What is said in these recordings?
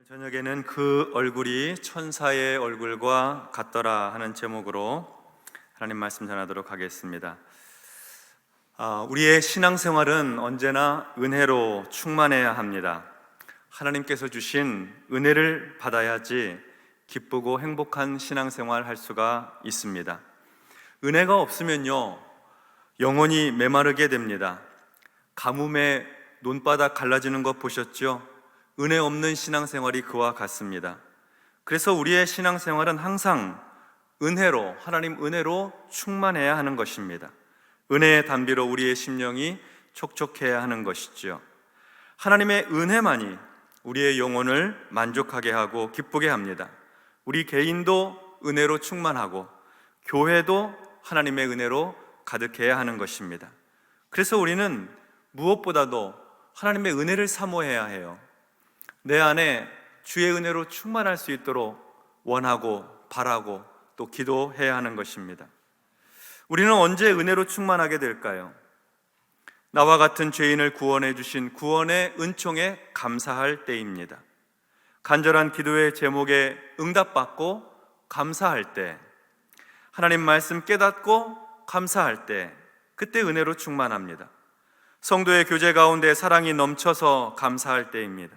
저녁에는 그 얼굴이 천사의 얼굴과 같더라 하는 제목으로 하나님 말씀 전하도록 하겠습니다. 우리의 신앙생활은 언제나 은혜로 충만해야 합니다. 하나님께서 주신 은혜를 받아야지 기쁘고 행복한 신앙생활 할 수가 있습니다. 은혜가 없으면요, 영혼이 메마르게 됩니다. 가뭄에 논바닥 갈라지는 것 보셨죠? 은혜 없는 신앙생활이 그와 같습니다. 그래서 우리의 신앙생활은 항상 은혜로, 하나님 은혜로 충만해야 하는 것입니다. 은혜의 단비로 우리의 심령이 촉촉해야 하는 것이죠. 하나님의 은혜만이 우리의 영혼을 만족하게 하고 기쁘게 합니다. 우리 개인도 은혜로 충만하고 교회도 하나님의 은혜로 가득해야 하는 것입니다. 그래서 우리는 무엇보다도 하나님의 은혜를 사모해야 해요. 내 안에 주의 은혜로 충만할 수 있도록 원하고 바라고 또 기도해야 하는 것입니다. 우리는 언제 은혜로 충만하게 될까요? 나와 같은 죄인을 구원해 주신 구원의 은총에 감사할 때입니다. 간절한 기도의 제목에 응답받고 감사할 때, 하나님 말씀 깨닫고 감사할 때, 그때 은혜로 충만합니다. 성도의 교제 가운데 사랑이 넘쳐서 감사할 때입니다.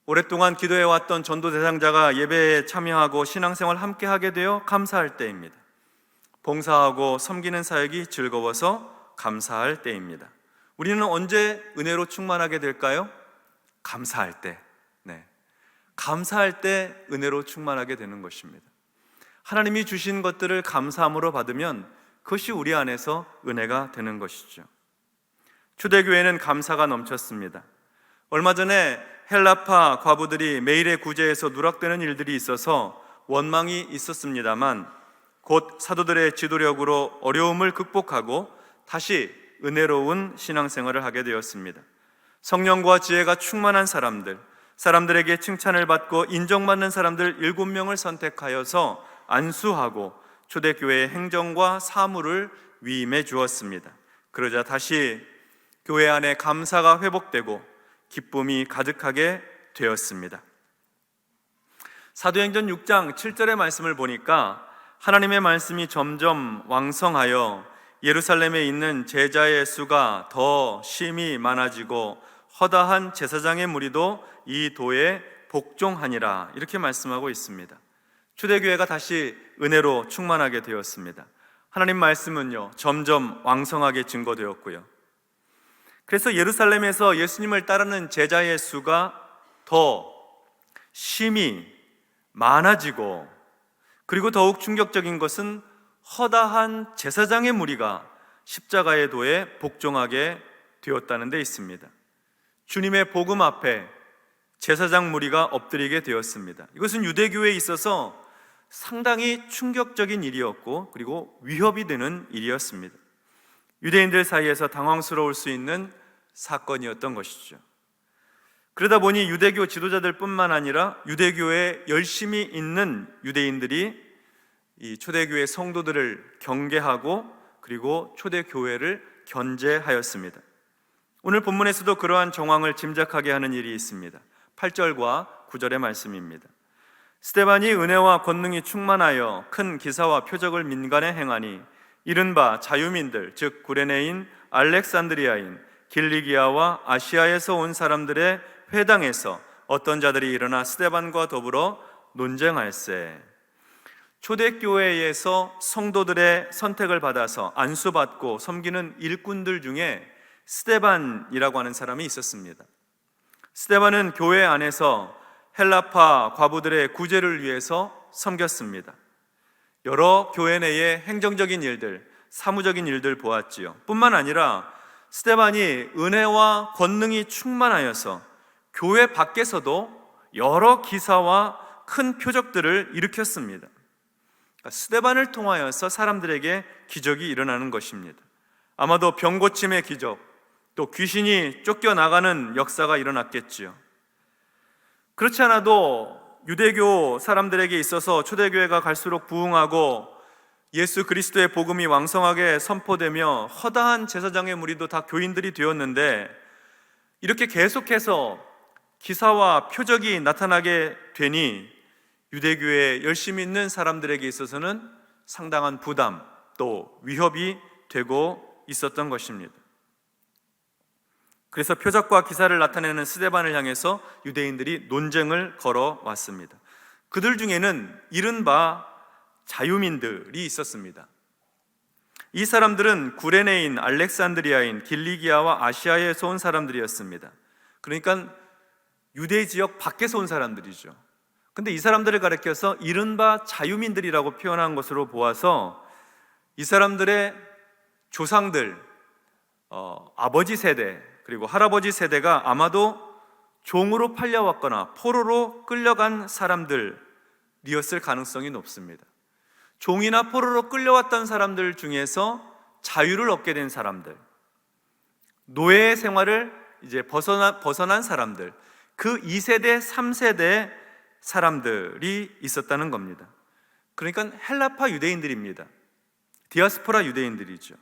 오랫동안 기도해왔던 전도 대상자가 예배에 참여하고 신앙생활 함께 하게 되어 감사할 때입니다. 봉사하고 섬기는 사역이 즐거워서 감사할 때입니다. 우리는 언제 은혜로 충만하게 될까요? 감사할 때. 감사할 때 은혜로 충만하게 되는 것입니다. 하나님이 주신 것들을 감사함으로 받으면 그것이 우리 안에서 은혜가 되는 것이죠. 초대교회는 감사가 넘쳤습니다. 얼마 전에 헬라파 과부들이 매일의 구제에서 누락되는 일들이 있어서 원망이 있었습니다만 곧 사도들의 지도력으로 어려움을 극복하고 다시 은혜로운 신앙생활을 하게 되었습니다. 성령과 지혜가 충만한 사람들에게 칭찬을 받고 인정받는 사람들 7명을 선택하여서 안수하고 초대교회의 행정과 사무를 위임해 주었습니다. 그러자 다시 교회 안에 감사가 회복되고 기쁨이 가득하게 되었습니다. 사도행전 6장 7절의 말씀을 보니까 하나님의 말씀이 점점 왕성하여 예루살렘에 있는 제자의 수가 더 심히 많아지고 허다한 제사장의 무리도 이 도에 복종하니라, 이렇게 말씀하고 있습니다. 초대교회가 다시 은혜로 충만하게 되었습니다. 하나님 말씀은요, 점점 왕성하게 증거되었고요. 그래서 예루살렘에서 예수님을 따르는 제자의 수가 더 심히 많아지고, 그리고 더욱 충격적인 것은 허다한 제사장의 무리가 십자가의 도에 복종하게 되었다는 데 있습니다. 주님의 복음 앞에 제사장 무리가 엎드리게 되었습니다. 이것은 유대교회에 있어서 상당히 충격적인 일이었고, 그리고 위협이 되는 일이었습니다. 유대인들 사이에서 당황스러울 수 있는 사건이었던 것이죠. 그러다 보니 유대교 지도자들 뿐만 아니라 유대교에 열심히 있는 유대인들이 이 초대교회 성도들을 경계하고 그리고 초대교회를 견제하였습니다. 오늘 본문에서도 그러한 정황을 짐작하게 하는 일이 있습니다. 8절과 9절의 말씀입니다. 스데반이 은혜와 권능이 충만하여 큰 기사와 표적을 민간에 행하니 이른바 자유민들, 즉 구레네인, 알렉산드리아인, 길리기아와 아시아에서 온 사람들의 회당에서 어떤 자들이 일어나 스데반과 더불어 논쟁할세. 초대교회에서 성도들의 선택을 받아서 안수받고 섬기는 일꾼들 중에 스데반이라고 하는 사람이 있었습니다. 스데반은 교회 안에서 헬라파 과부들의 구제를 위해서 섬겼습니다. 여러 교회 내의 행정적인 일들, 사무적인 일들 보았지요. 뿐만 아니라 스데반이 은혜와 권능이 충만하여서 교회 밖에서도 여러 기사와 큰 표적들을 일으켰습니다. 스데반을 통하여서 사람들에게 기적이 일어나는 것입니다. 아마도 병고침의 기적, 또 귀신이 쫓겨나가는 역사가 일어났겠지요. 그렇지 않아도 유대교 사람들에게 있어서 초대교회가 갈수록 부흥하고 예수 그리스도의 복음이 왕성하게 선포되며 허다한 제사장의 무리도 다 교인들이 되었는데, 이렇게 계속해서 기사와 표적이 나타나게 되니 유대교에 열심히 있는 사람들에게 있어서는 상당한 부담 또 위협이 되고 있었던 것입니다. 그래서 표적과 기사를 나타내는 스데반을 향해서 유대인들이 논쟁을 걸어왔습니다. 그들 중에는 이른바 자유민들이 있었습니다. 이 사람들은 구레네인, 알렉산드리아인, 길리기아와 아시아에서 온 사람들이었습니다. 그러니까 유대 지역 밖에서 온 사람들이죠. 근데 이 사람들을 가리켜서 이른바 자유민들이라고 표현한 것으로 보아서 이 사람들의 조상들, 아버지 세대 그리고 할아버지 세대가 아마도 종으로 팔려왔거나 포로로 끌려간 사람들이었을 가능성이 높습니다. 종이나 포로로 끌려왔던 사람들 중에서 자유를 얻게 된 사람들, 노예 생활을 이제 벗어난 사람들, 그 2세대, 3세대 사람들이 있었다는 겁니다. 그러니까 헬라파 유대인들입니다. 디아스포라 유대인들이죠.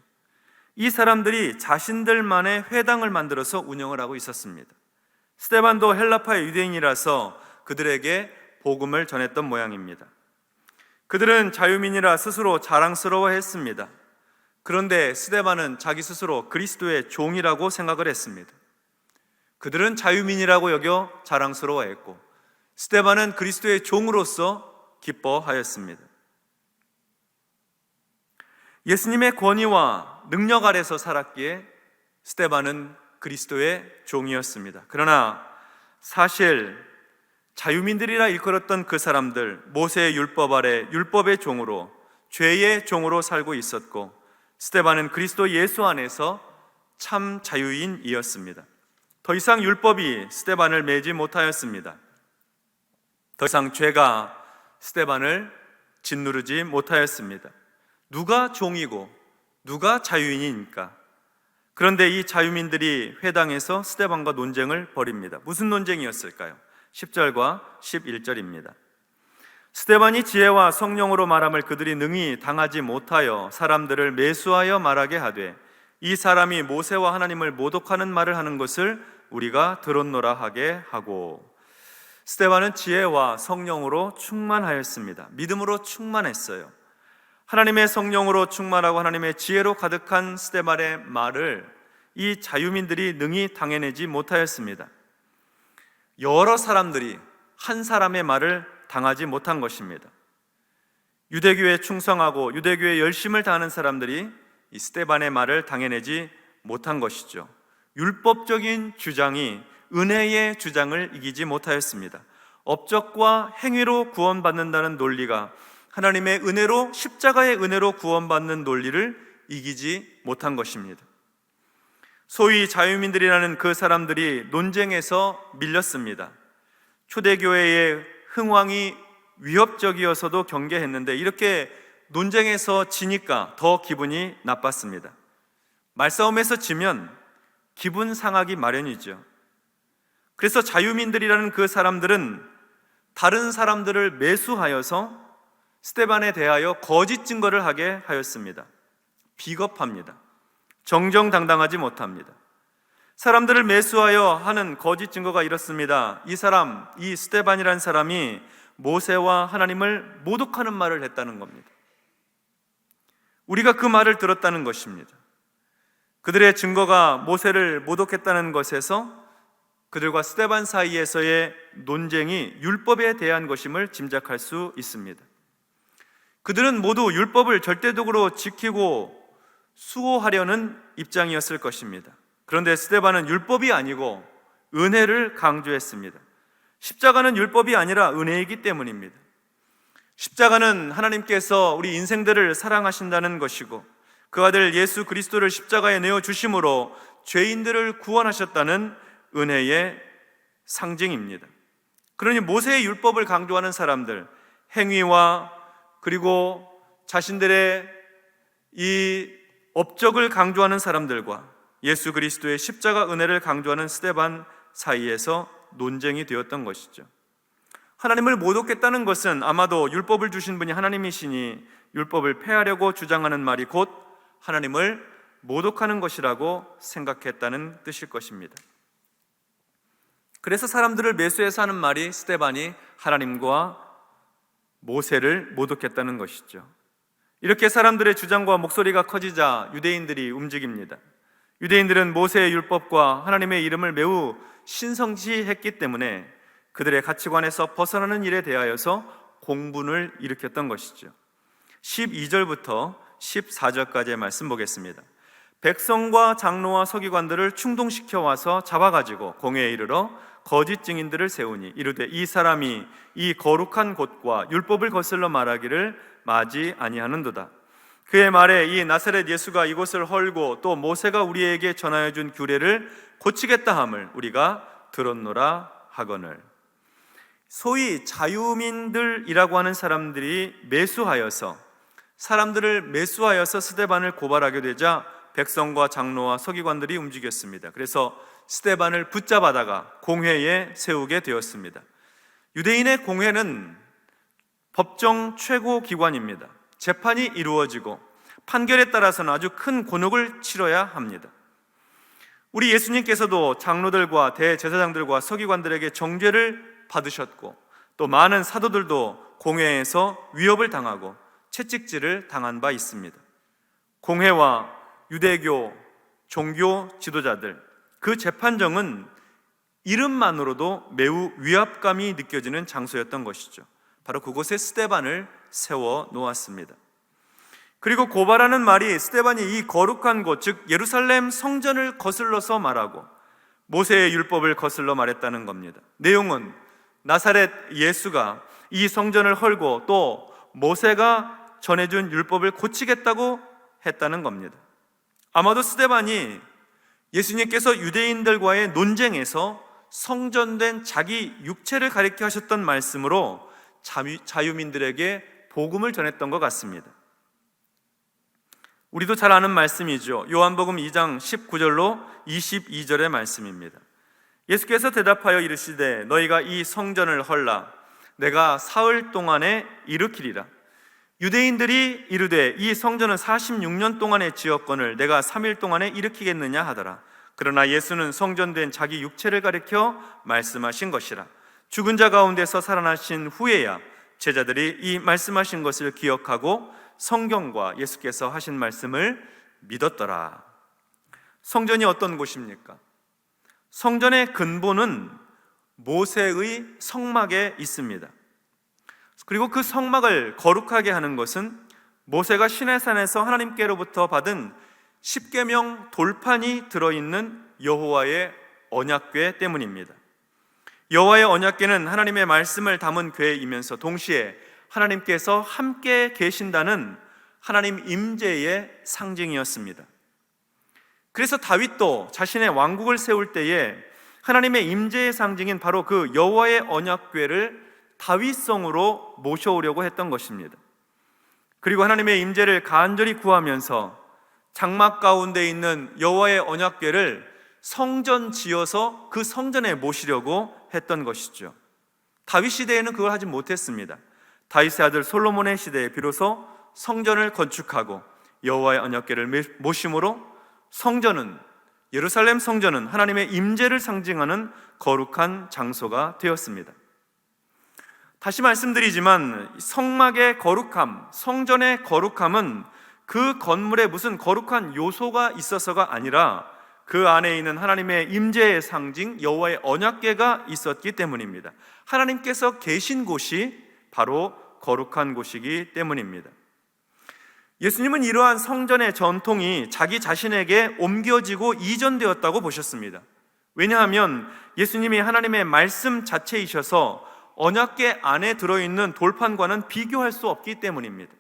이 사람들이 자신들만의 회당을 만들어서 운영을 하고 있었습니다. 스데반도 헬라파의 유대인이라서 그들에게 복음을 전했던 모양입니다. 그들은 자유민이라 스스로 자랑스러워했습니다. 그런데 스데반은 자기 스스로 그리스도의 종이라고 생각을 했습니다. 그들은 자유민이라고 여겨 자랑스러워했고 스데반은 그리스도의 종으로서 기뻐하였습니다. 예수님의 권위와 능력 아래서 살았기에 스데반은 그리스도의 종이었습니다. 그러나 사실 자유민들이라 일컬었던 그 사람들, 모세의 율법 아래 율법의 종으로, 죄의 종으로 살고 있었고 스데반은 그리스도 예수 안에서 참 자유인이었습니다. 더 이상 율법이 스데반을 매지 못하였습니다. 더 이상 죄가 스데반을 짓누르지 못하였습니다. 누가 종이고 누가 자유인입니까? 그런데 이 자유민들이 회당에서 스데반과 논쟁을 벌입니다. 무슨 논쟁이었을까요? 10절과 11절입니다. 스데반이 지혜와 성령으로 말함을 그들이 능히 당하지 못하여 사람들을 매수하여 말하게 하되 이 사람이 모세와 하나님을 모독하는 말을 하는 것을 우리가 들었노라 하게 하고, 스데반은 지혜와 성령으로 충만하였습니다. 믿음으로 충만했어요. 하나님의 성령으로 충만하고 하나님의 지혜로 가득한 스데반의 말을 이 자유민들이 능히 당해내지 못하였습니다. 여러 사람들이 한 사람의 말을 당하지 못한 것입니다. 유대교에 충성하고 유대교에 열심을 다하는 사람들이 이 스데반의 말을 당해내지 못한 것이죠. 율법적인 주장이 은혜의 주장을 이기지 못하였습니다. 업적과 행위로 구원받는다는 논리가 하나님의 은혜로, 십자가의 은혜로 구원받는 논리를 이기지 못한 것입니다. 소위 자유민들이라는 그 사람들이 논쟁에서 밀렸습니다. 초대교회의 흥왕이 위협적이어서도 경계했는데 이렇게 논쟁에서 지니까 더 기분이 나빴습니다. 말싸움에서 지면 기분 상하기 마련이죠. 그래서 자유민들이라는 그 사람들은 다른 사람들을 매수하여서 스데반에 대하여 거짓 증거를 하게 하였습니다. 비겁합니다. 정정당당하지 못합니다. 사람들을 매수하여 하는 거짓 증거가 이렇습니다. 이 사람, 이 스데반이라는 사람이 모세와 하나님을 모독하는 말을 했다는 겁니다. 우리가 그 말을 들었다는 것입니다. 그들의 증거가 모세를 모독했다는 것에서 그들과 스데반 사이에서의 논쟁이 율법에 대한 것임을 짐작할 수 있습니다. 그들은 모두 율법을 절대적으로 지키고 수호하려는 입장이었을 것입니다. 그런데 스데반은 율법이 아니고 은혜를 강조했습니다. 십자가는 율법이 아니라 은혜이기 때문입니다. 십자가는 하나님께서 우리 인생들을 사랑하신다는 것이고 그 아들 예수 그리스도를 십자가에 내어주심으로 죄인들을 구원하셨다는 은혜의 상징입니다. 그러니 모세의 율법을 강조하는 사람들, 행위와 그리고 자신들의 이 업적을 강조하는 사람들과 예수 그리스도의 십자가 은혜를 강조하는 스데반 사이에서 논쟁이 되었던 것이죠. 하나님을 모독했다는 것은 아마도 율법을 주신 분이 하나님이시니 율법을 폐하려고 주장하는 말이 곧 하나님을 모독하는 것이라고 생각했다는 뜻일 것입니다. 그래서 사람들을 매수해서 하는 말이 스데반이 하나님과 모세를 모독했다는 것이죠. 이렇게 사람들의 주장과 목소리가 커지자 유대인들이 움직입니다. 유대인들은 모세의 율법과 하나님의 이름을 매우 신성시했기 때문에 그들의 가치관에서 벗어나는 일에 대하여서 공분을 일으켰던 것이죠. 12절부터 14절까지의 말씀 보겠습니다. 백성과 장로와 서기관들을 충동시켜 와서 잡아가지고 공회에 이르러 거짓 증인들을 세우니 이르되 이 사람이 이 거룩한 곳과 율법을 거슬러 말하기를 마지 아니하는도다. 그의 말에 이 나사렛 예수가 이곳을 헐고 또 모세가 우리에게 전하여 준 규례를 고치겠다 함을 우리가 들었노라 하거늘. 소위 자유민들이라고 하는 사람들이 사람들을 매수하여서 스데반을 고발하게 되자 백성과 장로와 서기관들이 움직였습니다. 그래서 스데반을 붙잡아다가 공회에 세우게 되었습니다. 유대인의 공회는 법정 최고 기관입니다. 재판이 이루어지고 판결에 따라서는 아주 큰 곤혹을 치러야 합니다. 우리 예수님께서도 장로들과 대제사장들과 서기관들에게 정죄를 받으셨고 또 많은 사도들도 공회에서 위협을 당하고 채찍질을 당한 바 있습니다. 공회와 유대교 종교 지도자들, 그 재판정은 이름만으로도 매우 위압감이 느껴지는 장소였던 것이죠. 바로 그곳에 스데반을 세워 놓았습니다. 그리고 고발하는 말이 스데반이 이 거룩한 곳, 즉 예루살렘 성전을 거슬러서 말하고 모세의 율법을 거슬러 말했다는 겁니다. 내용은 나사렛 예수가 이 성전을 헐고 또 모세가 전해준 율법을 고치겠다고 했다는 겁니다. 아마도 스데반이 예수님께서 유대인들과의 논쟁에서 성전된 자기 육체를 가리켜 하셨던 말씀으로 자유민들에게 복음을 전했던 것 같습니다. 우리도 잘 아는 말씀이죠. 요한복음 2장 19절로 22절의 말씀입니다. 예수께서 대답하여 이르시되 너희가 이 성전을 헐라 내가 사흘 동안에 일으키리라. 유대인들이 이르되 이 성전은 46년 동안에 지었거늘 내가 3일 동안에 일으키겠느냐 하더라. 그러나 예수는 성전된 자기 육체를 가리켜 말씀하신 것이라. 죽은 자 가운데서 살아나신 후에야 제자들이 이 말씀하신 것을 기억하고 성경과 예수께서 하신 말씀을 믿었더라. 성전이 어떤 곳입니까? 성전의 근본은 모세의 성막에 있습니다. 그리고 그 성막을 거룩하게 하는 것은 모세가 시내산에서 하나님께로부터 받은 십계명 돌판이 들어있는 여호와의 언약궤 때문입니다. 여호와의 언약궤는 하나님의 말씀을 담은 궤이면서 동시에 하나님께서 함께 계신다는 하나님 임재의 상징이었습니다. 그래서 다윗도 자신의 왕국을 세울 때에 하나님의 임재의 상징인 바로 그 여호와의 언약궤를 다윗성으로 모셔오려고 했던 것입니다. 그리고 하나님의 임재를 간절히 구하면서 장막 가운데 있는 여호와의 언약궤를 성전 지어서 그 성전에 모시려고 했던 것이죠. 다윗 시대에는 그걸 하지 못했습니다. 다윗의 아들 솔로몬의 시대에 비로소 성전을 건축하고 여호와의 언약궤를 모심으로 성전은, 예루살렘 성전은 하나님의 임재를 상징하는 거룩한 장소가 되었습니다. 다시 말씀드리지만 성막의 거룩함, 성전의 거룩함은 그 건물에 무슨 거룩한 요소가 있어서가 아니라 그 안에 있는 하나님의 임재의 상징 여호와의 언약궤가 있었기 때문입니다. 하나님께서 계신 곳이 바로 거룩한 곳이기 때문입니다. 예수님은 이러한 성전의 전통이 자기 자신에게 옮겨지고 이전되었다고 보셨습니다. 왜냐하면 예수님이 하나님의 말씀 자체이셔서 언약궤 안에 들어있는 돌판과는 비교할 수 없기 때문입니다.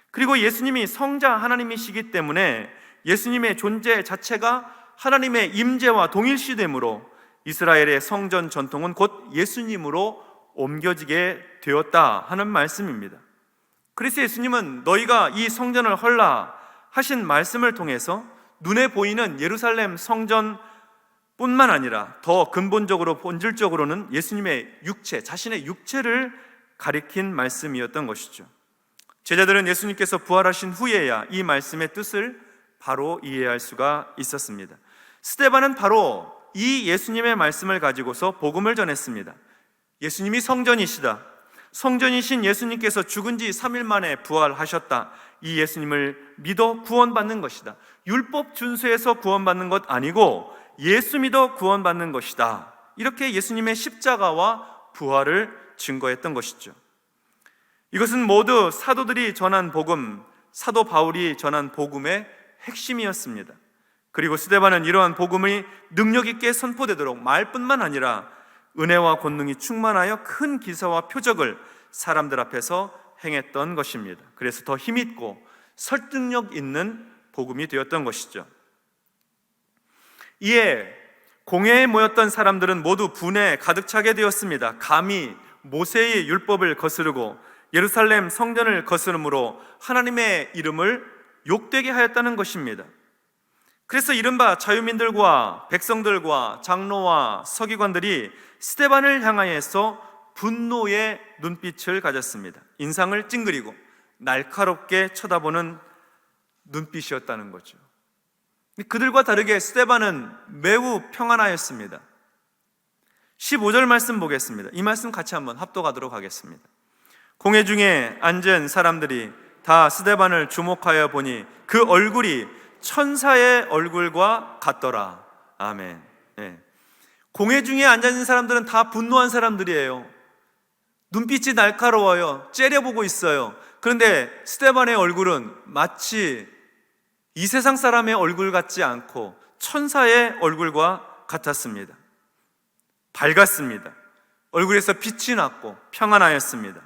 그리고 예수님이 성자 하나님이시기 때문에 예수님의 존재 자체가 하나님의 임재와 동일시되므로 이스라엘의 성전 전통은 곧 예수님으로 옮겨지게 되었다 하는 말씀입니다. 그래서 예수님은 너희가 이 성전을 헐라 하신 말씀을 통해서 눈에 보이는 예루살렘 성전 뿐만 아니라 더 근본적으로 본질적으로는 예수님의 육체, 자신의 육체를 가리킨 말씀이었던 것이죠. 제자들은 예수님께서 부활하신 후에야 이 말씀의 뜻을 바로 이해할 수가 있었습니다. 스데반은 바로 이 예수님의 말씀을 가지고서 복음을 전했습니다. 예수님이 성전이시다. 성전이신 예수님께서 죽은 지 3일 만에 부활하셨다. 이 예수님을 믿어 구원받는 것이다. 율법 준수해서 구원받는 것 아니고 예수 믿어 구원받는 것이다. 이렇게 예수님의 십자가와 부활을 증거했던 것이죠. 이것은 모두 사도들이 전한 복음, 사도 바울이 전한 복음의 핵심이었습니다. 그리고 스데반은 이러한 복음이 능력 있게 선포되도록 말뿐만 아니라 은혜와 권능이 충만하여 큰 기사와 표적을 사람들 앞에서 행했던 것입니다. 그래서 더 힘있고 설득력 있는 복음이 되었던 것이죠. 이에 공회에 모였던 사람들은 모두 분에 가득 차게 되었습니다. 감히 모세의 율법을 거스르고 예루살렘 성전을 거스름으로 하나님의 이름을 욕되게 하였다는 것입니다. 그래서 이른바 자유민들과 백성들과 장로와 서기관들이 스데반을 향하여서 분노의 눈빛을 가졌습니다. 인상을 찡그리고 날카롭게 쳐다보는 눈빛이었다는 거죠. 그들과 다르게 스데반은 매우 평안하였습니다. 15절 말씀 보겠습니다. 이 말씀 같이 한번 합독하도록 하겠습니다. 공회 중에 앉은 사람들이 다 스데반을 주목하여 보니 그 얼굴이 천사의 얼굴과 같더라. 아멘. 네. 공회 중에 앉아있는 사람들은 다 분노한 사람들이에요. 눈빛이 날카로워요. 째려보고 있어요. 그런데 스데반의 얼굴은 마치 이 세상 사람의 얼굴 같지 않고 천사의 얼굴과 같았습니다. 밝았습니다. 얼굴에서 빛이 났고 평안하였습니다.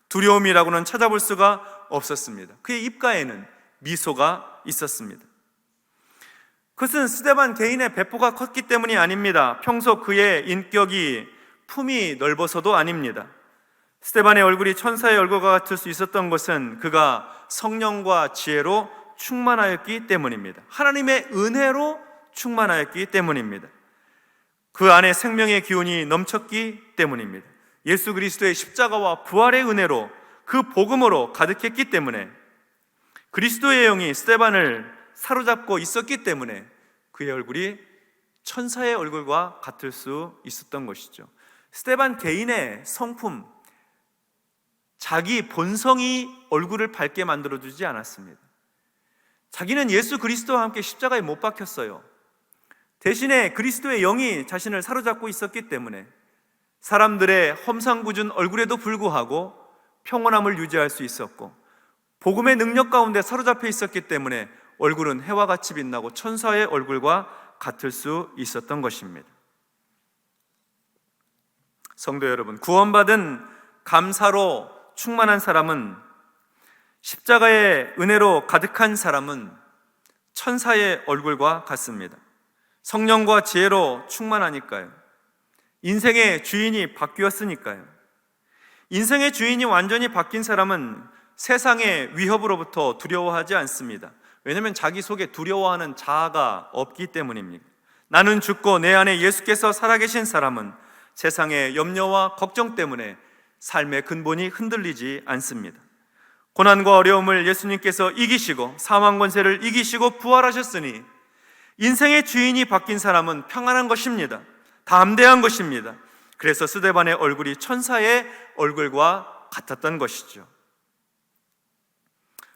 두려움이라고는 찾아볼 수가 없었습니다. 그의 입가에는 미소가 있었습니다. 그것은 스데반 개인의 배포가 컸기 때문이 아닙니다. 평소 그의 인격이 품이 넓어서도 아닙니다. 스데반의 얼굴이 천사의 얼굴과 같을 수 있었던 것은 그가 성령과 지혜로 충만하였기 때문입니다. 하나님의 은혜로 충만하였기 때문입니다. 그 안에 생명의 기운이 넘쳤기 때문입니다. 예수 그리스도의 십자가와 부활의 은혜로 그 복음으로 가득했기 때문에 그리스도의 영이 스데반을 사로잡고 있었기 때문에 그의 얼굴이 천사의 얼굴과 같을 수 있었던 것이죠. 스데반 개인의 성품, 자기 본성이 얼굴을 밝게 만들어주지 않았습니다. 자기는 예수 그리스도와 함께 십자가에 못 박혔어요. 대신에 그리스도의 영이 자신을 사로잡고 있었기 때문에 사람들의 험상궂은 얼굴에도 불구하고 평온함을 유지할 수 있었고 복음의 능력 가운데 사로잡혀 있었기 때문에 얼굴은 해와 같이 빛나고 천사의 얼굴과 같을 수 있었던 것입니다. 성도 여러분, 구원받은 감사로 충만한 사람은, 십자가의 은혜로 가득한 사람은 천사의 얼굴과 같습니다. 성령과 지혜로 충만하니까요. 인생의 주인이 바뀌었으니까요. 인생의 주인이 완전히 바뀐 사람은 세상의 위협으로부터 두려워하지 않습니다. 왜냐하면 자기 속에 두려워하는 자아가 없기 때문입니다. 나는 죽고 내 안에 예수께서 살아계신 사람은 세상의 염려와 걱정 때문에 삶의 근본이 흔들리지 않습니다. 고난과 어려움을 예수님께서 이기시고 사망 권세를 이기시고 부활하셨으니 인생의 주인이 바뀐 사람은 평안한 것입니다. 담대한 것입니다. 그래서 스데반의 얼굴이 천사의 얼굴과 같았던 것이죠.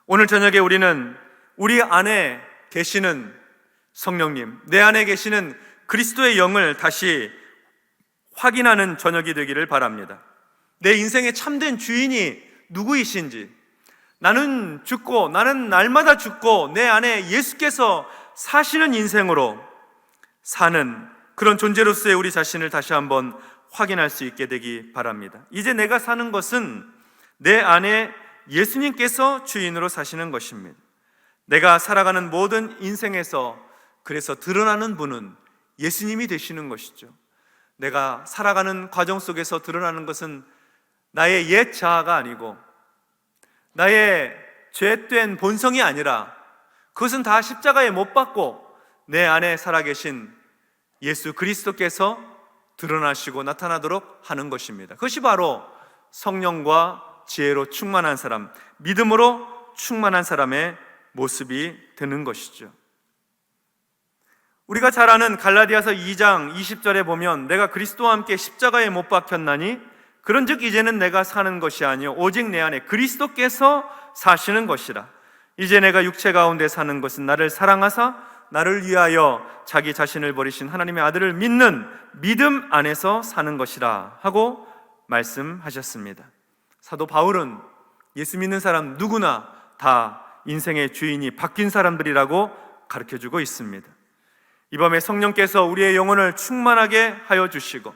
오늘 저녁에 우리는 우리 안에 계시는 성령님, 내 안에 계시는 그리스도의 영을 다시 확인하는 저녁이 되기를 바랍니다. 내 인생의 참된 주인이 누구이신지, 나는 죽고 나는 날마다 죽고 내 안에 예수께서 사시는 인생으로 사는 그런 존재로서의 우리 자신을 다시 한번 확인할 수 있게 되기 바랍니다. 이제 내가 사는 것은 내 안에 예수님께서 주인으로 사시는 것입니다. 내가 살아가는 모든 인생에서 그래서 드러나는 분은 예수님이 되시는 것이죠. 내가 살아가는 과정 속에서 드러나는 것은 나의 옛 자아가 아니고 나의 죄된 본성이 아니라 그것은 다 십자가에 못 박고 내 안에 살아계신 예수 그리스도께서 드러나시고 나타나도록 하는 것입니다. 그것이 바로 성령과 지혜로 충만한 사람, 믿음으로 충만한 사람의 모습이 되는 것이죠. 우리가 잘 아는 갈라디아서 2장 20절에 보면 내가 그리스도와 함께 십자가에 못 박혔나니 그런즉 이제는 내가 사는 것이 아니요 오직 내 안에 그리스도께서 사시는 것이라. 이제 내가 육체 가운데 사는 것은 나를 사랑하사 나를 위하여 자기 자신을 버리신 하나님의 아들을 믿는 믿음 안에서 사는 것이라 하고 말씀하셨습니다. 사도 바울은 예수 믿는 사람 누구나 다 인생의 주인이 바뀐 사람들이라고 가르쳐주고 있습니다. 이 밤에 성령께서 우리의 영혼을 충만하게 하여 주시고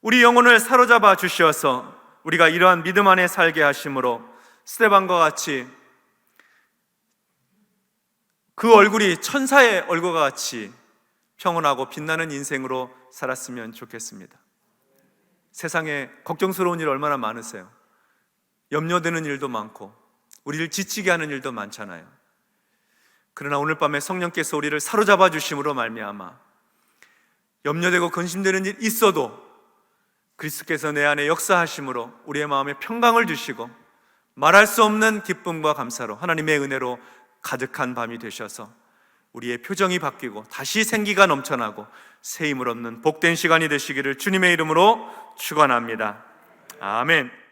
우리 영혼을 사로잡아 주시어서 우리가 이러한 믿음 안에 살게 하심으로 스데반과 같이 그 얼굴이 천사의 얼굴과 같이 평온하고 빛나는 인생으로 살았으면 좋겠습니다. 세상에 걱정스러운 일 얼마나 많으세요? 염려되는 일도 많고 우리를 지치게 하는 일도 많잖아요. 그러나 오늘 밤에 성령께서 우리를 사로잡아 주심으로 말미암아 염려되고 근심되는 일 있어도 그리스도께서 내 안에 역사하심으로 우리의 마음에 평강을 주시고 말할 수 없는 기쁨과 감사로 하나님의 은혜로 가득한 밤이 되셔서 우리의 표정이 바뀌고 다시 생기가 넘쳐나고 새 힘을 얻는 복된 시간이 되시기를 주님의 이름으로 축원합니다. 아멘.